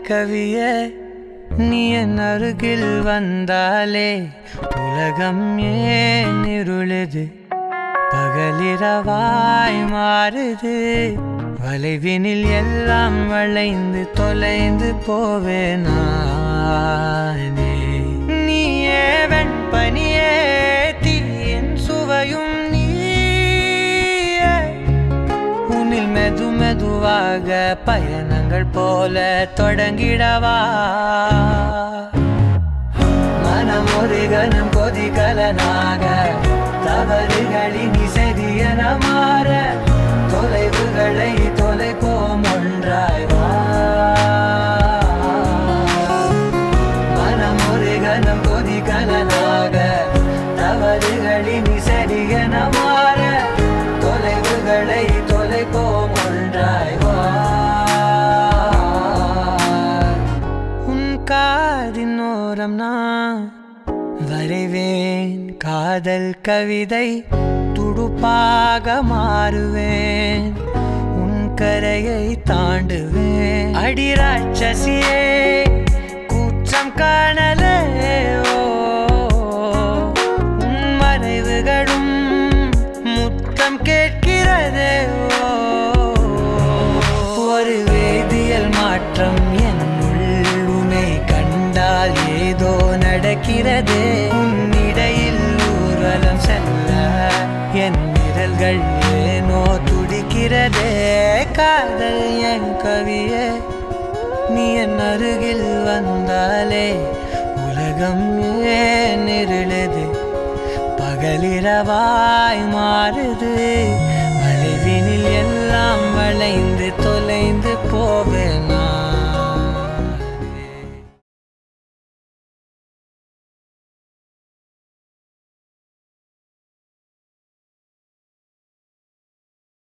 கவியே நீ என் அருகில் வந்தாலே உலகம் ஏன் இருளுது பகலிரவாய் மாறுது வளைவினில் எல்லாம் வளைந்து தொலைந்து போவேனே நீயே வெண்பனியே தீயின் சுவையும் நீயே உன்னில் மெது மெதுவாக பயணங்கள் போல தொடங்கிடவா மனம் ஒரு கணம் கொதிகலனாக தவறுகளின் இசையன மாற தொலைவுகளை தொலைப்போம் ஒன்றாய் வா மனம் ஒரு கணம் கொதிகலனாக தவறுகளின் இசையன மாற தொலைவுகளை தொலைப்போம் ஒன்றாய் வா உன் காதின் ஓரம் நான் வரைவேன் காதல் கவிதை துடுப்பாக மாறுவேன் உன் கரையை தாண்டுவேன் அடி ராட்சசியே கூச்சம் காணலே உன் மறைவுகளும் முத்தம் கேட்கிறதே ஒரு வேதியியல் மாற்றம் என்னுள் உன்னை கண்டால் ஏதோ நடக்கிறதே உன்னிடையில் ஊர்வலம் செல்ல என் விரல்கள் ஏனோ துடிக்கிறதே காதல் என் கவியே நீ என் அருகில் வந்தாலே உலகம் ஏன் இருளுது பகலிரவாய் மாறுது வளைவினில் எல்லாம் வளைந்து